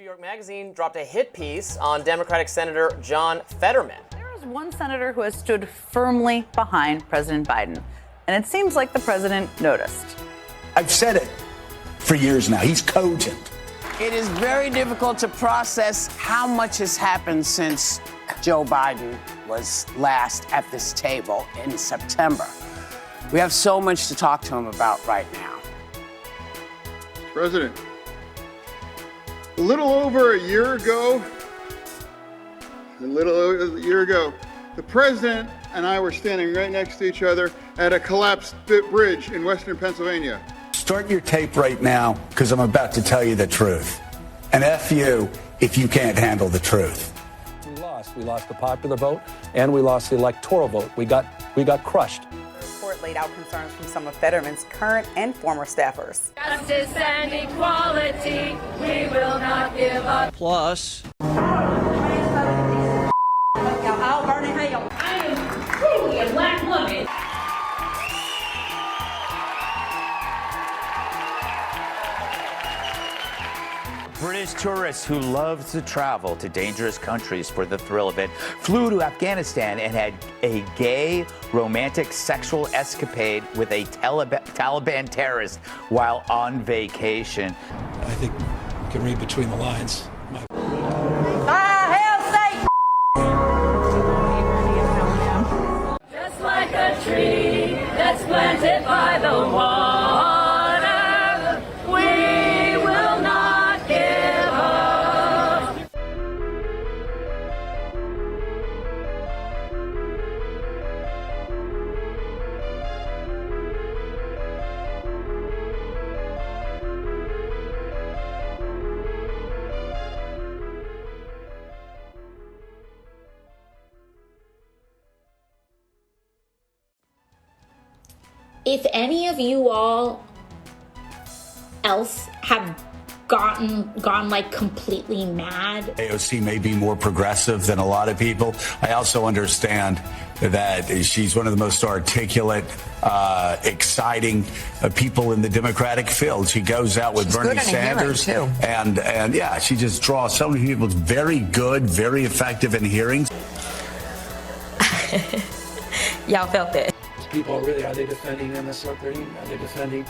York Magazine dropped a hit piece on Democratic Senator John Fetterman. There is one senator who has stood firmly behind President Biden, and it seems like the president noticed. I've said it for years now. He's cogent. It is very difficult to process how much has happened since Joe Biden was last at this table in September. We have so much to talk to him about right now. President, a little over a year ago, the president and I were standing right next to each other at a collapsed bridge in western Pennsylvania. Start your tape right now, because I'm about to tell you the truth. And F you if you can't handle the truth. We lost the popular vote, and we lost the electoral vote. We got crushed. The report laid out concerns from some of Fetterman's current and former staffers. Justice and equality, we will not give up. Plus, I am truly a black woman. British tourists who love to travel to dangerous countries for the thrill of it flew to Afghanistan and had a gay, romantic, sexual escapade with a Taliban terrorist while on vacation. I think you can read between the lines. Just like a tree that's planted by the water, we will not give up. If any of you all else have gone like completely mad. AOC may be more progressive than a lot of people. I also understand that she's one of the most articulate, exciting people in the Democratic field. She goes out with Bernie Sanders, and yeah, she just draws so many people. Very good, very effective in hearings. Y'all felt it. People are they defending MS-13? Are they defending,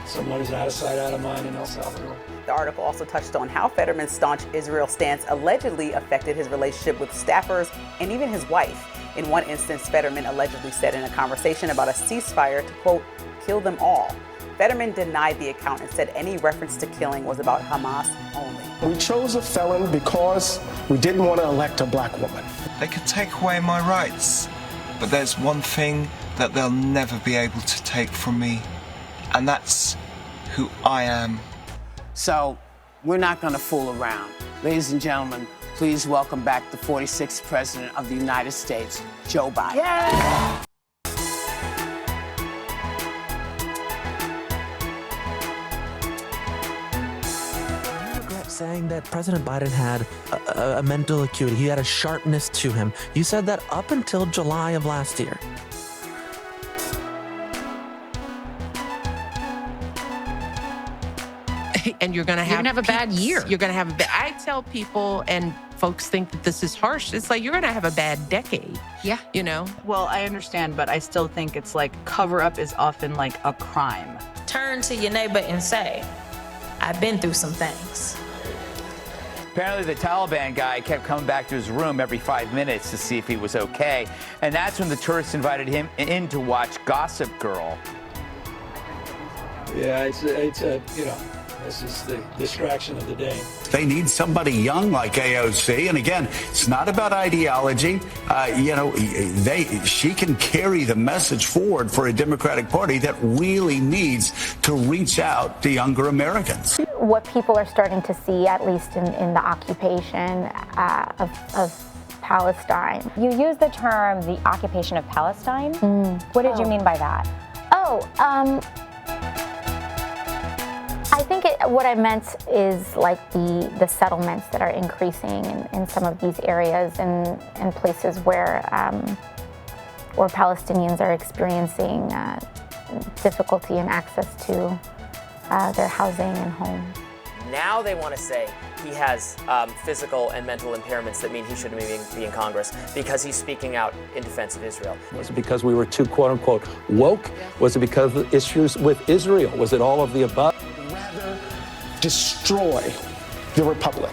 someone who's out of sight, out of mind in El Salvador? The article also touched on how Fetterman's staunch Israel stance allegedly affected his relationship with staffers and even his wife. In one instance, Fetterman allegedly said in a conversation about a ceasefire to, quote, kill them all. Fetterman denied the account and said any reference to killing was about Hamas only. We chose a felon because we didn't want to elect a black woman. They could take away my rights, but there's one thing that they'll never be able to take from me, and that's who I am. So we're not going to fool around. Ladies and gentlemen, please welcome back the 46th President of the United States, Joe Biden. Yeah! saying that President Biden had a mental acuity. He had a sharpness to him. You said that up until July of last year. And you're going to have a bad year. You're going to have I tell people, and folks think that this is harsh. It's like you're going to have a bad decade. Yeah. Well, I understand, but I still think it's like cover-up is often like a crime. Turn to your neighbor and say, I've been through some things. Apparently, the Taliban guy kept coming back to his room every 5 minutes to see if he was okay. And that's when the tourists invited him in to watch Gossip Girl. Yeah, it's this is the distraction of the day. They need somebody young like AOC. And again, it's not about ideology. She can carry the message forward for a Democratic Party that really needs to reach out to younger Americans. What people are starting to see, at least in the occupation of Palestine. You use the term the occupation of Palestine. What did you mean by that? I think what I meant is like the settlements that are increasing in some of these areas and places where Palestinians are experiencing difficulty in access to their housing and homes. Now they want to say he has physical and mental impairments that mean he shouldn't be in Congress because he's speaking out in defense of Israel. Was it because we were too, quote unquote, woke? Was it because of issues with Israel? Was it all of the above? Rather destroy the republic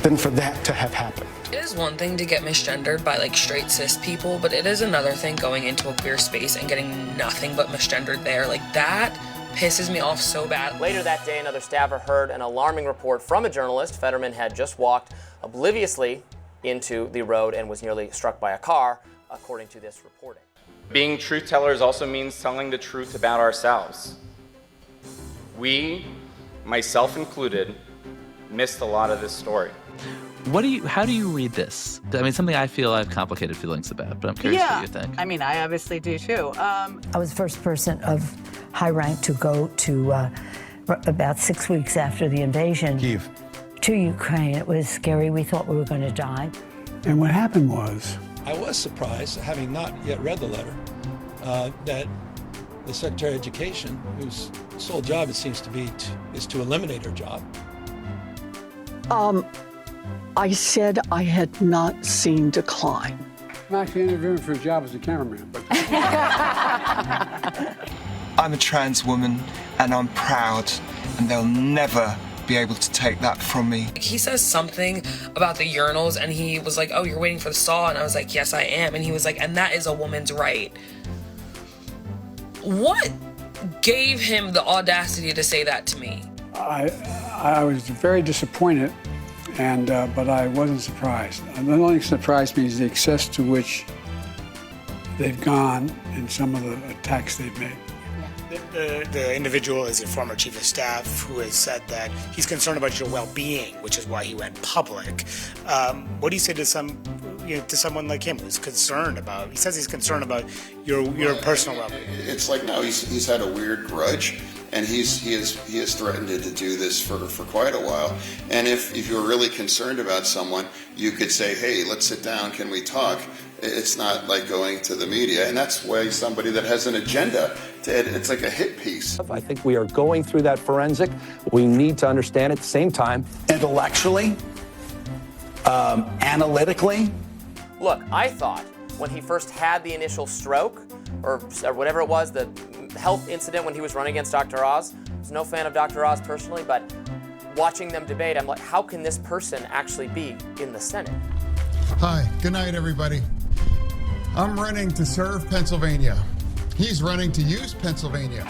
than for that to have happened. It is one thing to get misgendered by like straight cis people, but it is another thing going into a queer space and getting nothing but misgendered there. Like that pisses me off so bad. Later that day, another staffer heard an alarming report from a journalist. Fetterman had just walked obliviously into the road and was nearly struck by a car, according to this reporting. Being truth tellers also means telling the truth about ourselves. We, myself included, missed a lot of this story. How do you read this? I mean, something I feel I have complicated feelings about, but I'm curious what you think. I mean, I obviously do too. I was the first person of high rank to go to about 6 weeks after the invasion Kyiv. to Ukraine. It was scary. We thought we were going to die. And what happened was, I was surprised, having not yet read the letter, that the Secretary of Education, whose sole job it seems to be is to eliminate her job. I said I had not seen decline. I'm actually interviewing for a job as a cameraman. But I'm a trans woman and I'm proud, and they'll never be able to take that from me. He says something about the urinals and he was like, oh, you're waiting for the saw? And I was like, yes, I am. And he was like, and that is a woman's right. What gave him the audacity to say that to me? I was very disappointed, but I wasn't surprised. The only thing that surprised me is the excess to which they've gone in some of the attacks they've made. The individual is a former chief of staff who has said that he's concerned about your well-being, which is why he went public. What do you say to someone like him who's concerned about? He says he's concerned about your personal well-being. It's like, no, he's had a weird grudge, and he has threatened to do this for quite a while. And if you're really concerned about someone, you could say, hey, let's sit down. Can we talk? It's not like going to the media, and that's why somebody that has an agenda, it's like a hit piece. I think we are going through that forensic. We need to understand at the same time. Intellectually, analytically. Look, I thought when he first had the initial stroke, or whatever it was, the health incident when he was running against Dr. Oz, I was no fan of Dr. Oz personally, but watching them debate, I'm like, how can this person actually be in the Senate? Hi, good night, everybody. I'm running to serve Pennsylvania. He's running to use Pennsylvania.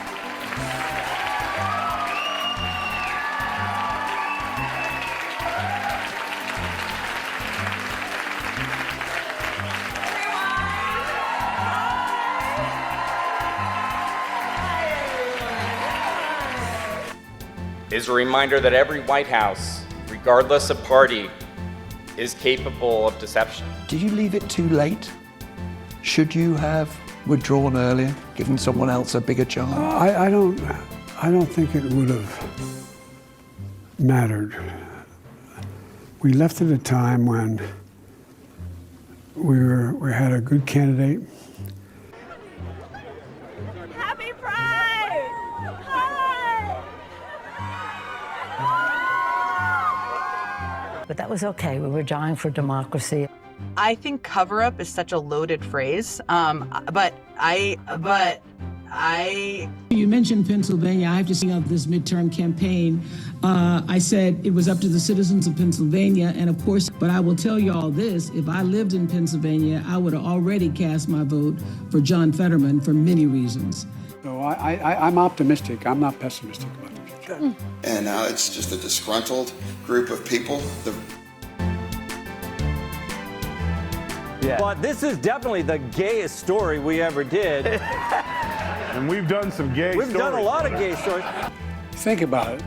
Is a reminder that every White House, regardless of party, is capable of deception. Did you leave it too late? Should you have withdrawn earlier, given someone else a bigger chance? I don't think it would have mattered. We left at a time when we had a good candidate. Happy Pride! Hi! But that was okay. We were dying for democracy. I think cover-up is such a loaded phrase, but I. You mentioned Pennsylvania. I have to sing out this midterm campaign. I said it was up to the citizens of Pennsylvania, and of course, but I will tell you all this, if I lived in Pennsylvania, I would have already cast my vote for John Fetterman for many reasons. So I'm optimistic. I'm not pessimistic about the future. And now it's just a disgruntled group of people. Yeah. But this is definitely the gayest story we ever did. And we've done some gay stories. We've done a lot of gay stories. Think about it.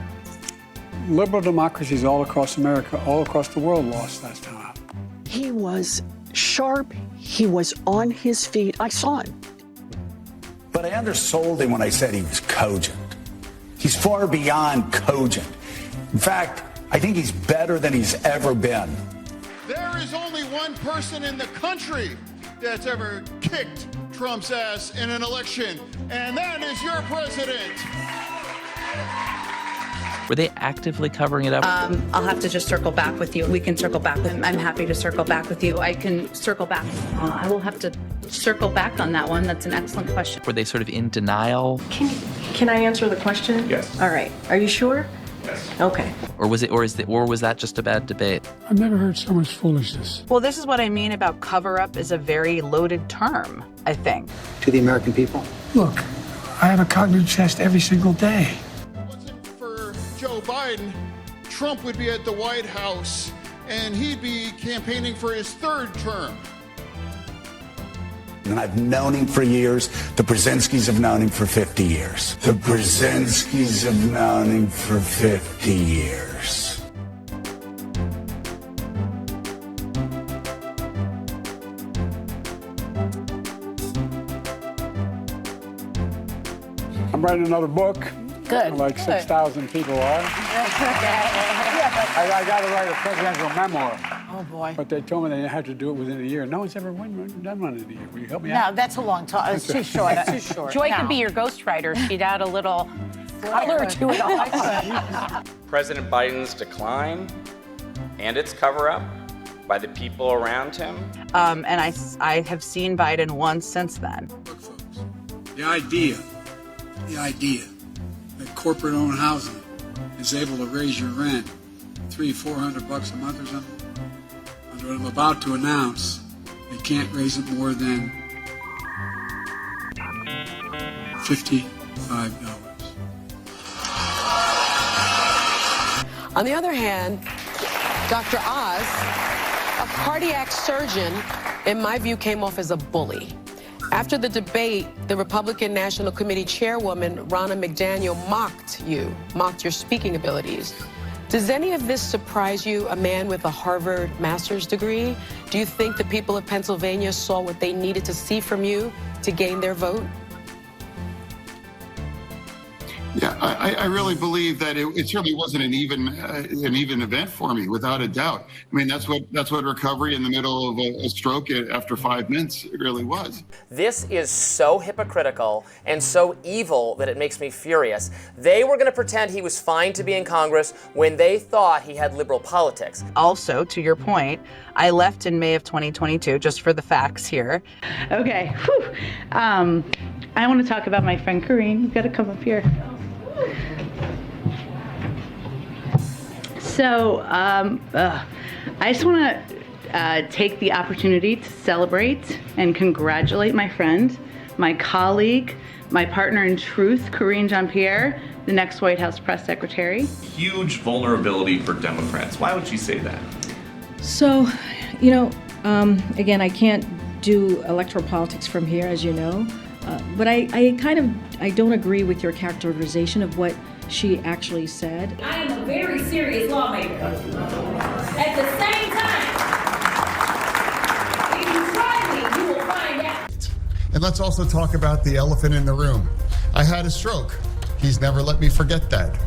Liberal democracies all across America, all across the world lost last time out. He was sharp. He was on his feet. I saw him. But I undersold him when I said he was cogent. He's far beyond cogent. In fact, I think he's better than he's ever been. There is only one person in the country that's ever kicked Trump's ass in an election, and that is your president. Were they actively covering it up? I'll have to just circle back with you. We can circle back. I'm happy to circle back with you. I can circle back. I will have to circle back on that one. That's an excellent question. Were they sort of in denial? Can I answer the question? Yes. All right. Are you sure? Yes. Okay. Or was that just a bad debate? I've never heard so much foolishness. Well, this is what I mean about cover-up is a very loaded term, I think. To the American people? Look, I have a cognitive test every single day. If it wasn't for Joe Biden, Trump would be at the White House and he'd be campaigning for his third term. And I've known him for years. The Brzezinskis have known him for 50 years. The Brzezinskis have known him for 50 years. I'm writing another book. Good. Like 6,000 people are. I got to write a presidential memoir. Oh, boy. But they told me they had to do it within a year. No one's ever done one in a year. Will you help me No, out? that's a long time. It's too short. It's too short. Joy could be your ghostwriter. She'd add a little color to it all. President Biden's decline and its cover-up by the people around him. And I have seen Biden once since then. Look, folks, the idea that corporate-owned housing is able to raise your rent $300-400 a month or something, under what I'm about to announce, they can't raise it more than $55. On the other hand, Dr. Oz, a cardiac surgeon, in my view, came off as a bully. After the debate, the Republican National Committee chairwoman, Ronna McDaniel, mocked your speaking abilities. Does any of this surprise you, a man with a Harvard master's degree? Do you think the people of Pennsylvania saw what they needed to see from you to gain their vote? Yeah, I really believe that it certainly wasn't an even event for me, without a doubt. I mean, that's what recovery in the middle of a stroke after 5 minutes really was. This is so hypocritical and so evil that it makes me furious. They were going to pretend he was fine to be in Congress when they thought he had liberal politics. Also, to your point, I left in May of 2022, just for the facts here. Okay, whew. I want to talk about my friend Karine. You've got to come up here. So, I just want to take the opportunity to celebrate and congratulate my friend, my colleague, my partner in truth, Karine Jean-Pierre, the next White House press secretary. Huge vulnerability for Democrats. Why would you say that? So, you know, again, I can't do electoral politics from here, as you know, but I don't agree with your characterization of what she actually said. I am a very serious lawmaker. At the same time, if you try me, you will find out. And let's also talk about the elephant in the room. I had a stroke. He's never let me forget that.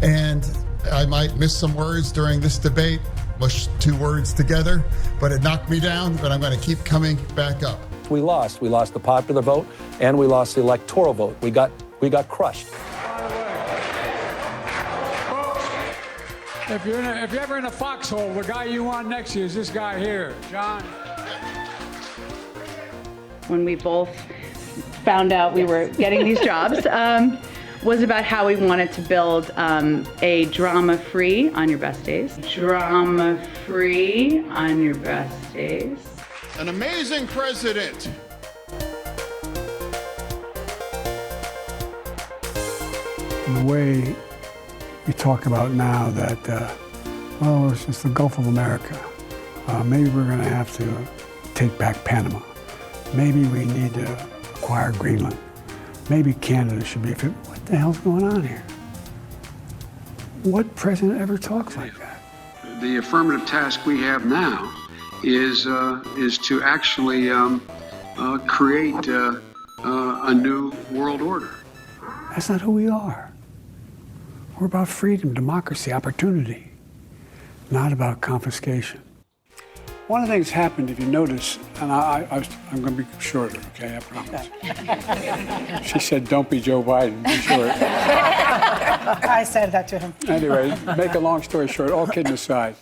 And I might miss some words during this debate, mush 2 words together, but it knocked me down, but I'm going to keep coming back up. We lost. We lost the popular vote, and we lost the electoral vote. We got crushed. If you're ever in a foxhole, the guy you want next to you is this guy here, John. When we both found out we were getting these jobs, was about how we wanted to build a drama-free on your best days. Drama-free on your best days. An amazing president. The way you talk about now that, it's just the Gulf of America. Maybe we're going to have to take back Panama. Maybe we need to acquire Greenland. Maybe Canada should be. What the hell's going on here? What president ever talks like that? The affirmative task we have now is to actually create a new world order. That's not who we are. We're about freedom, democracy, opportunity, not about confiscation. One of the things happened, if you notice, and I'm going to be shorter, okay? I promise. She said, "Don't be Joe Biden. Be short." I said that to him. Anyway, make a long story short, all kidding aside.